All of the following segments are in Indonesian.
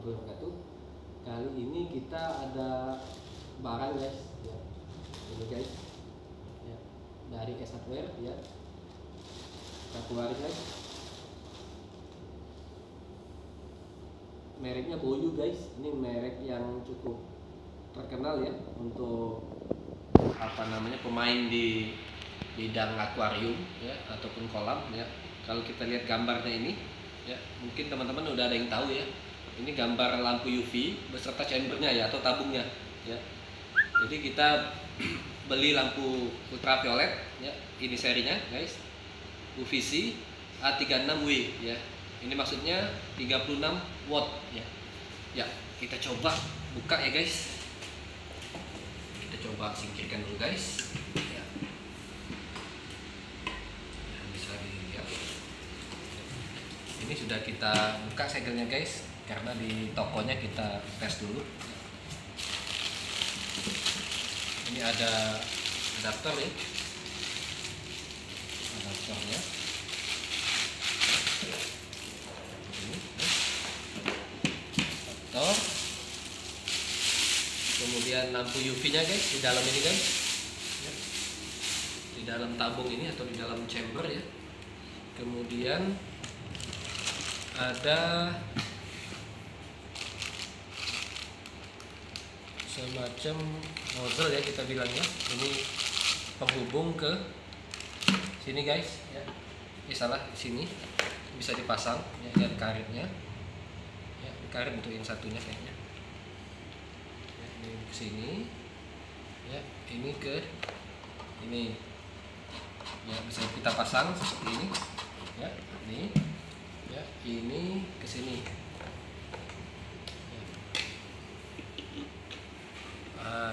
warahmatullahi wabarakatuh. Kali ini kita ada barang guys, ya. Ini guys, ya. Dari S Hardware, ya. Kita keluarin guys. Mereknya Boyu guys. Ini merek yang cukup terkenal ya untuk pemain di bidang akuarium ya ataupun kolam ya. Kalau kita lihat gambarnya ini ya, mungkin teman-teman udah ada yang tahu ya. Ini gambar lampu UV beserta chambernya ya atau tabungnya ya. Jadi kita beli lampu ultraviolet ya. Ini serinya guys. UVC A36W ya. Ini maksudnya 36 watt ya. Ya, kita coba buka ya guys. Kita coba singkirkan dulu guys. Ya. Bisa dilihat. Ini sudah kita buka segelnya guys, karena di tokonya kita tes dulu. Ini ada adaptor ya. Adaptornya. Kemudian lampu UV nya guys di dalam ini guys ya. Di dalam tabung ini atau di dalam chamber ya. Kemudian ada semacam nozzle ya kita bilangnya. Ini penghubung ke sini guys ya. Ini salah di sini bisa dipasang ya, lihat karetnya ya, karet untuk yang satunya kayaknya ya, ini ke sini ya, ini ke ini ya, bisa kita pasang seperti ini ya, ini ya, ini ke sini ya.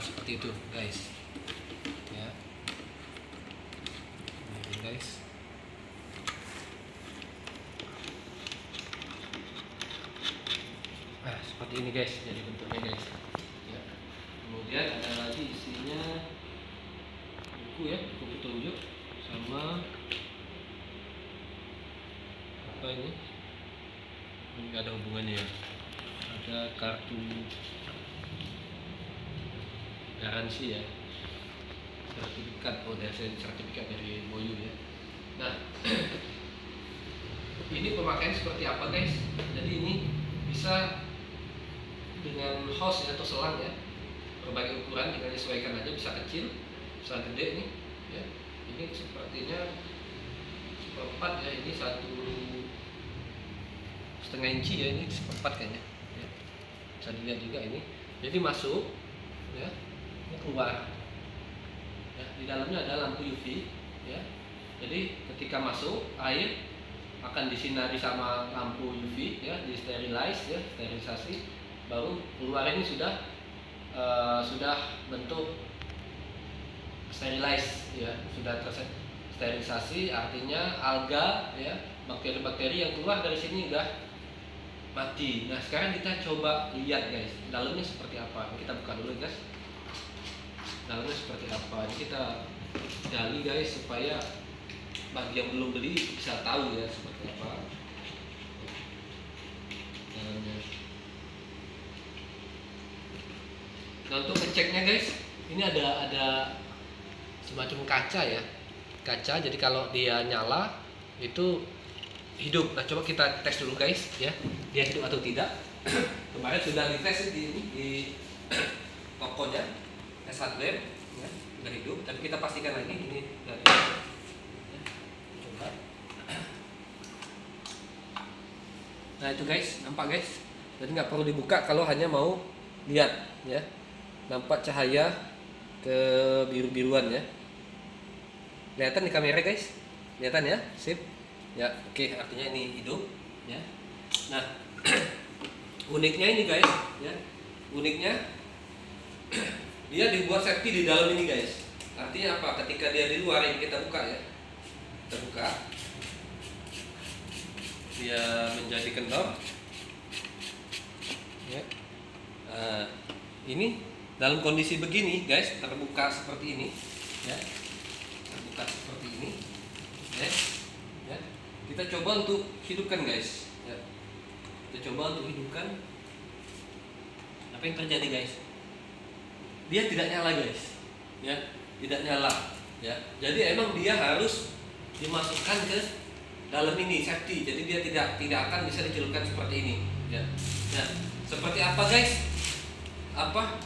Seperti itu guys ya, ini guys. Seperti ini guys, jadi bentuknya guys ya. Kemudian ada lagi isinya buku ya, buku petunjuk sama apa ini nggak ada hubungannya ya. Ada kartu garansi ya, sertifikat sertifikat dari Boyu ya. Nah ini pemakaian seperti apa guys. Jadi ini bisa dengan hose atau selang ya, berbagai ukuran, tinggal disesuaikan aja, bisa kecil, bisa gede nih ya. Ini sepertinya 1/4 ya, ini 1,5 inci ya, ini 1/4 kayaknya ya. Bisa dilihat juga ini. Jadi masuk ya, ini keluar ya. Di dalamnya ada lampu UV ya. Jadi ketika masuk, air akan disinari sama lampu UV ya, di sterilize ya, sterilisasi. Baru keluar ini sudah bentuk sterilize ya, sudah tersterilisasi, artinya alga ya, bakteri-bakteri yang keluar dari sini udah mati. Nah sekarang kita coba lihat guys, dalamnya seperti apa. Kita buka dulu guys, dalamnya seperti apa. Ini kita gali guys supaya bagi yang belum beli bisa tahu ya seperti apa dalamnya. Nah untuk ngeceknya guys, ini ada semacam kaca ya, kaca. Jadi kalau dia nyala itu hidup. Nah coba kita tes dulu guys ya, dia hidup atau tidak. Kemarin sudah dites di tokonya S Hardware ya, sudah hidup. Tapi kita pastikan lagi ini dari ya. Coba. Nah itu guys, nampak guys. Jadi nggak perlu dibuka kalau hanya mau lihat ya. Nampak cahaya ke biru-biruan ya. Kelihatan di kamera guys? Kelihatan ya? Sip. Ya, oke, artinya ini hidup ya. Nah, uniknya ini guys ya. Uniknya dia dibuat safety di dalam ini guys. Artinya apa? Ketika dia di luar, ini kita buka ya. Kita buka. Dia menjadi kendor. Ya. Ini dalam kondisi begini guys, terbuka seperti ini ya, terbuka seperti ini ya. Kita coba untuk hidupkan guys ya. Kita coba untuk hidupkan apa yang terjadi guys? Dia tidak nyala guys, ya, tidak nyala, ya. Jadi emang dia harus dimasukkan ke dalam ini safety. Jadi dia tidak akan bisa dicelupkan seperti ini, ya. Nah, seperti apa guys? Apa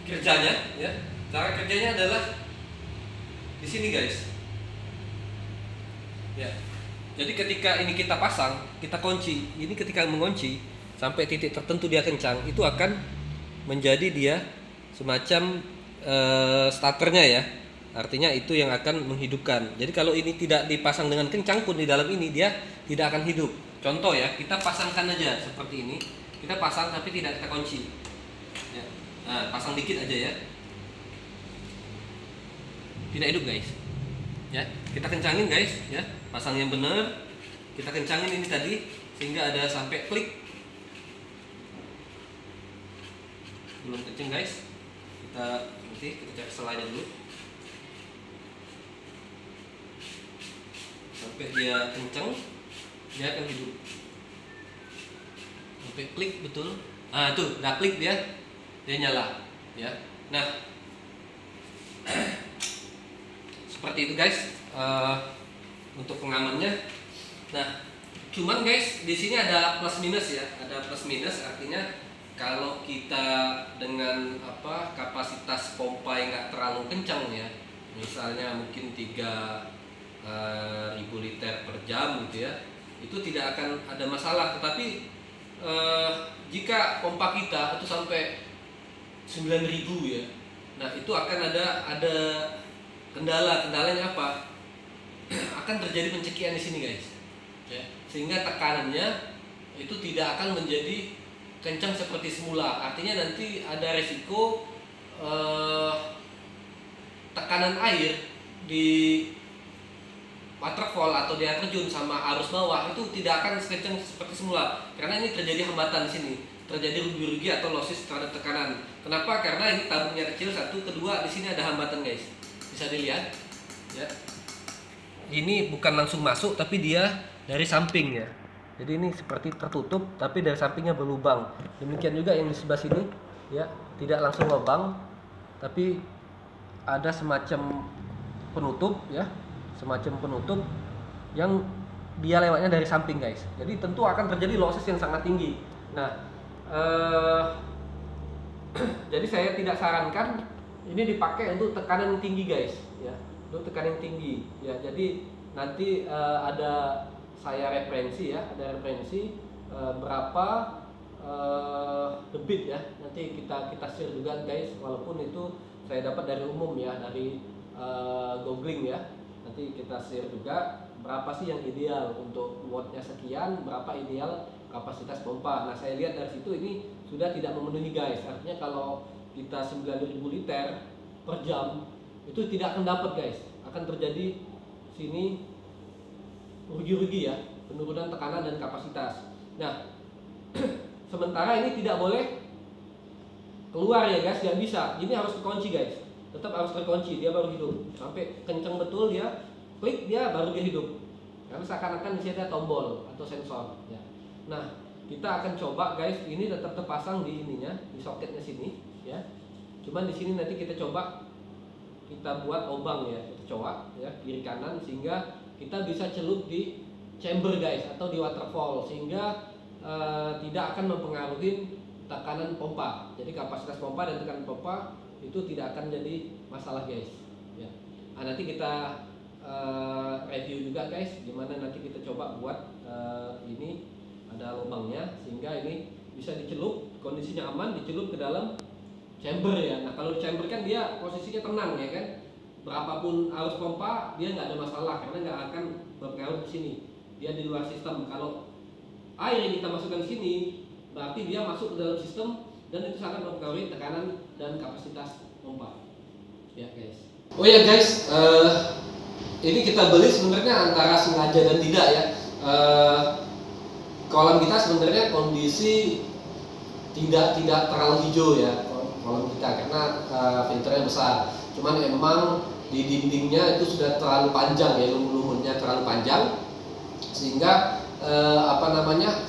kerjanya? Ya, cara kerjanya adalah di sini guys. Ya. Jadi ketika ini kita pasang, kita kunci. Ini ketika mengunci sampai titik tertentu dia kencang, itu akan menjadi dia semacam starternya ya. Artinya itu yang akan menghidupkan. Jadi kalau ini tidak dipasang dengan kencang pun di dalam ini dia tidak akan hidup. Contoh ya, kita pasangkan aja seperti ini. Kita pasang tapi tidak kita kunci. Ya. Nah, pasang dikit aja ya. Tidak hidup guys. Ya, kita kencangin guys ya. Pasang yang benar. Kita kencangin ini tadi sehingga ada sampai klik. Belum kenceng guys. Kita cek selanya dulu. Sampai dia kenceng, dia akan hidup. Sampai klik betul. Ah, tuh, udah klik dia nyala, ya. Nah, seperti itu guys. Untuk pengamannya. Nah, cuman guys, di sini ada plus minus ya. Ada plus minus artinya kalau kita dengan kapasitas pompa yang nggak terlalu kencang ya, misalnya mungkin 3.000 liter per jam gitu ya, itu tidak akan ada masalah. Tetapi jika pompa kita itu sampai 9.000 ya, nah itu akan ada kendalanya apa? Akan terjadi pencekian di sini guys, ya. Sehingga tekanannya itu tidak akan menjadi kencang seperti semula. Artinya nanti ada resiko tekanan air di waterfall atau di air terjun sama arus bawah itu tidak akan sekencang seperti semula, karena ini terjadi hambatan di sini, terjadi rugi-rugi atau losses terhadap tekanan. Kenapa? Karena ini tabungnya kecil, satu, kedua di sini ada hambatan guys. Bisa dilihat, ya. Ini bukan langsung masuk, tapi dia dari samping ya. Jadi ini seperti tertutup, tapi dari sampingnya berlubang. Demikian juga yang di sebelah sini, ya, tidak langsung lubang, tapi ada semacam penutup, ya, semacam penutup yang dia lewatnya dari samping guys. Jadi tentu akan terjadi losses yang sangat tinggi. Nah, jadi saya tidak sarankan ini dipakai untuk tekanan yang tinggi guys, ya, untuk tekanan yang tinggi, ya. Jadi nanti ada saya referensi ya, ada referensi berapa debit ya. Nanti kita share juga guys, walaupun itu saya dapat dari umum ya, dari googling ya. Nanti kita share juga berapa sih yang ideal untuk wattnya sekian, berapa ideal kapasitas pompa. Nah, saya lihat dari situ ini sudah tidak memenuhi guys. Artinya kalau kita 9.000 liter per jam itu tidak akan dapat guys. Akan terjadi sini rugi-rugi ya, penurunan tekanan dan kapasitas. Nah, sementara ini tidak boleh keluar ya guys, nggak bisa. Ini harus terkunci guys, tetap harus terkunci, dia baru hidup. Sampai kencang betul dia, klik dia baru dia hidup. Karena seakan-akan di sini ada tombol atau sensor. Ya. Nah, kita akan coba guys, ini tetap terpasang di ininya, di soketnya sini, ya. Cuman di sini nanti kita coba, kita buat lubang ya, kita coba ya kiri kanan sehingga kita bisa celup di chamber guys atau di waterfall, sehingga tidak akan mempengaruhi tekanan pompa. Jadi kapasitas pompa dan tekanan pompa itu tidak akan jadi masalah guys. Ya. Nah, nanti kita review juga guys, gimana nanti kita coba buat ini ada lubangnya sehingga ini bisa dicelup, kondisinya aman, dicelup ke dalam chamber ya. Nah, kalau di chamber kan dia posisinya tenang ya kan, berapapun arus pompa dia nggak ada masalah karena nggak akan berpengaruh di sini, dia di luar sistem. Kalau air yang kita masukkan di sini berarti dia masuk ke dalam sistem dan itu sangat mempengaruhi tekanan dan kapasitas pompa ya guys. Oh ya guys, ini kita beli sebenarnya antara sengaja dan tidak ya. Kolam kita sebenarnya kondisi tidak terlalu hijau ya kolam kita karena filternya besar. Cuman memang di dindingnya itu sudah terlalu panjang ya, lumutnya terlalu panjang sehingga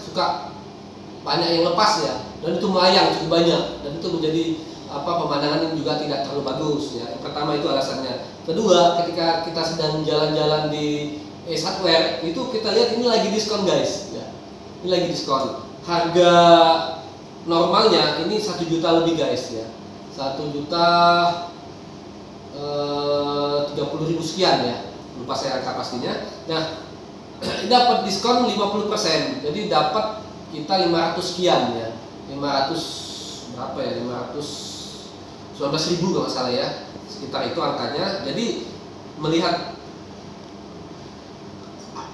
suka banyak yang lepas ya. dan itu melayang cukup banyak, dan itu menjadi pemandangan yang juga tidak terlalu bagus ya. Yang pertama itu alasannya. Kedua, ketika kita sedang jalan-jalan di Ace Hardware itu kita lihat ini lagi diskon guys ya. Ini lagi diskon. Harga normalnya ini 1 juta lebih guys ya. 1.030.000 sekian ya. Lupa saya angka pastinya. Nah, dapat diskon 50%. Jadi dapat kita 500 sekian ya. 500 berapa ya? 519.000 kalau nggak salah ya. Sekitar itu angkanya. Jadi melihat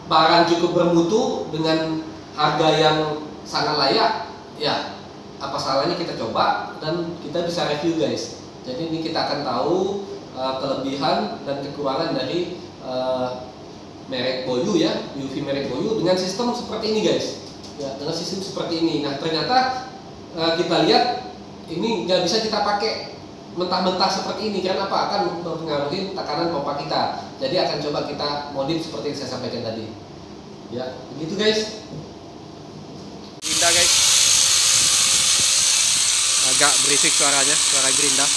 barang cukup bermutu dengan harga yang sangat layak, ya apa salahnya kita coba dan kita bisa review guys. Jadi ini kita akan tahu kelebihan dan kekurangan dari merek Boyu ya, UV merek Boyu dengan sistem seperti ini guys. Ya, dengan sistem seperti ini. Nah ternyata kita lihat ini nggak bisa kita pakai mentah-mentah seperti ini, karena apa? Akan mempengaruhi tekanan pompa kita. Jadi akan coba kita modif seperti yang saya sampaikan tadi. Ya, begitu guys. Gerinda guys, agak berisik suaranya, suara gerinda.